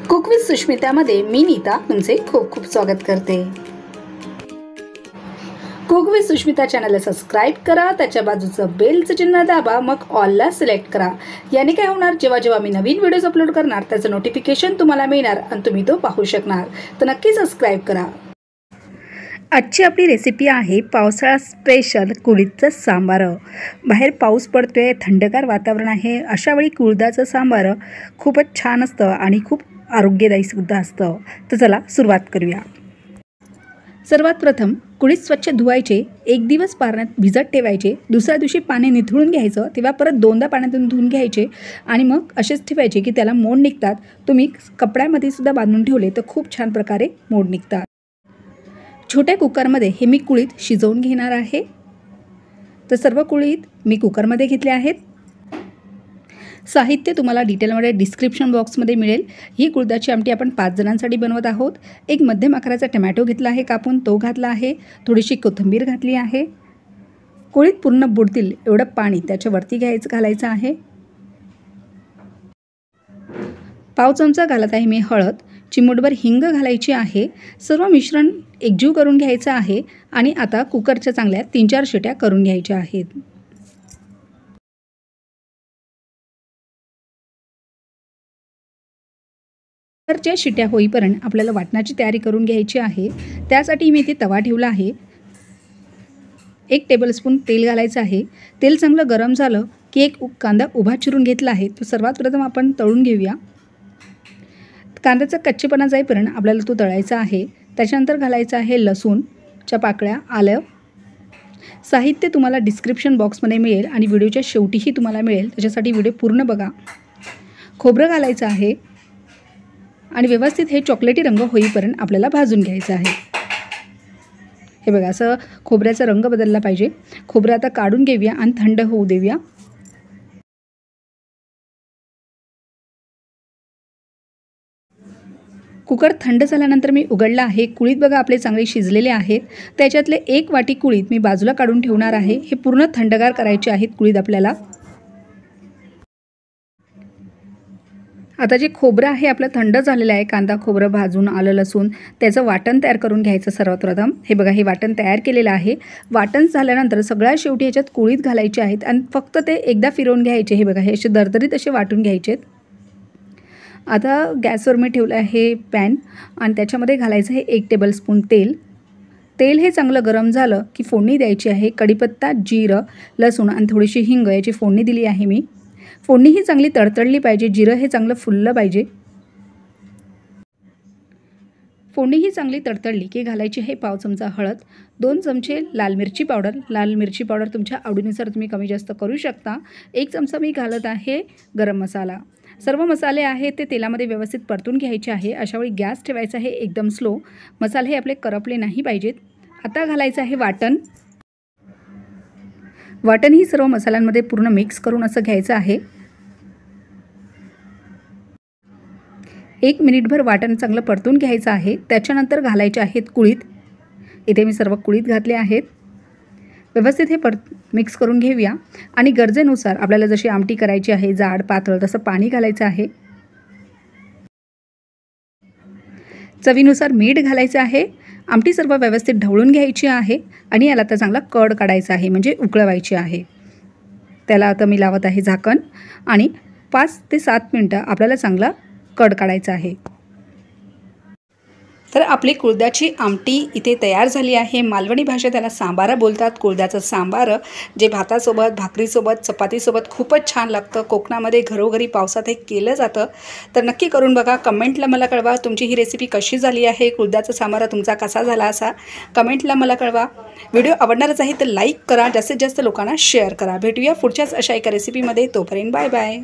Cook with सुष्मितामध्ये मी नीता तुमचे खूप खूप स्वागत करते। कुक विथ सुष्मिता चॅनलला सबस्क्राइब करा, त्याच्या बाजूचं बेलचं चिन्ह दाबा, मग ऑलला सिलेक्ट करा। याने काय होणार, जेव्हा जेव्हा मी नवीन व्हिडिओज अपलोड करणार त्याचं नोटिफिकेशन तुम्हाला मिळणार आणि तुम्ही तो पाहू शकणार। तर नक्की सबस्क्राइब करा। आजची आपली रेसिपी आहे पावसाळा स्पेशल कुळीथचं सांबार। बाहेर पाऊस पडतोय, थंडगार वातावरण आहे, अशा वेळी कुळथाचं सांबार खूपच छान असतं आणि खूप आरोग्यदायी सुद्धा असतं। तर चला सुरुवात करूया। सर्वात प्रथम कुळीथ स्वच्छ धुवायचे, एक दिवस पाण्यात भिजत ठेवायचे, दुसऱ्या दिवशी पाणी निथळून घ्यायचं, तेव्हा परत दोनदा पाण्यातून धुवून घ्यायचे आणि मग असेच ठेवायचे की त्याला मोड निघतात। तुम्ही कपड्यामध्ये सुद्धा बांधून ठेवले तर खूप छान प्रकारे मोड निघतात। छोट्या कुकरमध्ये हे मी कुळीथ शिजवून घेणार आहे। तर सर्व कुळीथ मी कुकरमध्ये घेतले आहेत। साहित्य तुम्हाला डिटेलमध्ये डिस्क्रिप्शन बॉक्समध्ये मिळेल। ही कुळथाची आमटी आपण 5 जणांसाठी बनवत आहोत। एक मध्यम आकाराचा टोमॅटो घेतला आहे कापून, तो घातला आहे, थोडीशी कोथिंबीर घातली आहे। कुळीथ पूर्ण बुडतील एवढं पाणी त्याच्यावरती घालायचं आहे। पाव चमचा घालत आहे मी हळद, चिमूटभर हिंग घालायची आहे। सर्व मिश्रण एकजीव करून घ्यायचं आहे आणि आता कुकरच्या चांगल्या 3-4 शिट्या करून घ्यायच्या आहेत। कुकरच्या शिट्या होईपर्यंत आपल्याला वाटणाची तयारी करून घ्यायची आहे। त्यासाठी मी इथे तवा ठेवला आहे। 1 टेबलस्पून तेल घालायचं आहे। तेल चांगलं गरम झालं की एक कांदा उभा चिरून घेतला आहे, तो सर्वात प्रथम आपण तळून घेऊया। कांद्याचा कच्चेपणा जाईपर्यंत आपल्याला तो तळायचा आहे। त्याच्यानंतर घालायचं आहे लसूणच्या पाकळ्या, आलं। साहित्य तुम्हाला डिस्क्रिप्शन बॉक्समध्ये मिळेल आणि व्हिडिओच्या शेवटीही तुम्हाला मिळेल, त्याच्यासाठी व्हिडिओ पूर्ण बघा। खोबरं घालायचं आहे आणि व्यवस्थित हे चॉकलेटी रंग होईपर्यंत आपल्याला भाजून घ्यायचं आहे। हे बघा, असं खोबऱ्याचा रंग बदलला पाहिजे। खोबरं आता काढून घेऊया आणि थंड होऊ देऊया। कुकर थंड झाल्यानंतर मी उघडला आहे। कुळीथ बघा आपले चांगले शिजलेले आहेत। त्याच्यातले 1 वाटी कुळीथ मी बाजूला काढून ठेवणार आहे। हे पूर्ण थंडगार करायचे आहेत कुळीथ आपल्याला। आता जे खोबरं आहे आपलं थंड झालेलं आहे, कांदा खोबरं भाजून, आलं लसूण त्याचं वाटण तयार करून घ्यायचं सर्वात प्रथम। हे बघा, हे वाटण तयार केलेलं आहे। वाटण झाल्यानंतर सगळ्या शेवटी ह्याच्यात कुळीथ घालायचे आहेत आणि फक्त ते एकदा फिरवून घ्यायचे। हे बघा, हे असे दरदरीत असे वाटून घ्यायचेत। आता गॅसवर मी ठेवलं आहे पॅन आणि त्याच्यामध्ये घालायचं आहे 1 टेबलस्पून तेल। तेल हे चांगलं गरम झालं की फोडणी द्यायची आहे। कढीपत्ता, जिरं, लसूण आणि थोडीशी हिंग याची फोडणी दिली आहे मी। फोडणी ही चांगली तडतडली पाहिजे, जिरं हे चांगलं फुललं पाहिजे। फोडणी ही चांगली तडतडली की घालायची आहे पाव चमचा हळद, 2 चमचे लाल मिरची पावडर। लाल मिरची पावडर तुमच्या आवडीनुसार तुम्ही कमी जास्त करू शकता। 1 चमचा मी घालत आहे गरम मसाला। सर्व मसाले आहेत ते तेलामध्ये व्यवस्थित परतून घ्यायचे आहे। अशा वेळी गॅस ठेवायचा आहे एकदम स्लो। मसाले हे आपले करपले नाही पाहिजेत। आता घालायचं आहे वाटण। वाटण ही सर्व मसाल्यांमध्ये पूर्ण मिक्स करून असं घ्यायचं आहे। 1 मिनिटभर वाटण चांगलं परतून घ्यायचं आहे। त्याच्यानंतर घालायचे आहेत कुळीथ। इथे मी सर्व कुळीथ घातले आहेत। व्यवस्थित हे मिक्स करून घेऊया आणि गरजेनुसार आपल्याला जशी आमटी करायची आहे, जाड पातळ, तसं पाणी घालायचं आहे। चवीनुसार मीठ घालायचं आहे। आमटी सर्व व्यवस्थित ढवळून घ्यायची आहे आणि याला आता चांगला कड काढायचा आहे, म्हणजे उकळवायची आहे। त्याला आता मी लावत आहे झाकण आणि 5 ते 7 मिनिटं आपल्याला चांगला कड काढायचा आहे। तर आपली कुळथाची आमटी इथे तयार झाली आहे। मालवणी भाषेत त्याला सांबार बोलतात। कुळथाचं सांबार जे भातासोबत, भाकरीसोबत, चपातीसोबत खूपच छान लागतं। कोकणामध्ये घरोघरी पावसात हे केलं जातं। तर नक्की करून बघा। कमेंटला मला कळवा तुमची ही रेसिपी कशी झाली आहे। कुळथाचा सांबार तुमचा कसा झाला असा कमेंटला मला कळवा। व्हिडिओ आवडणारच आहे तर लाईक करा, जास्तीत जास्त लोकांना शेअर करा। भेटूया पुढच्याच अशा एका रेसिपीमध्ये। तोपर्यंत बाय बाय।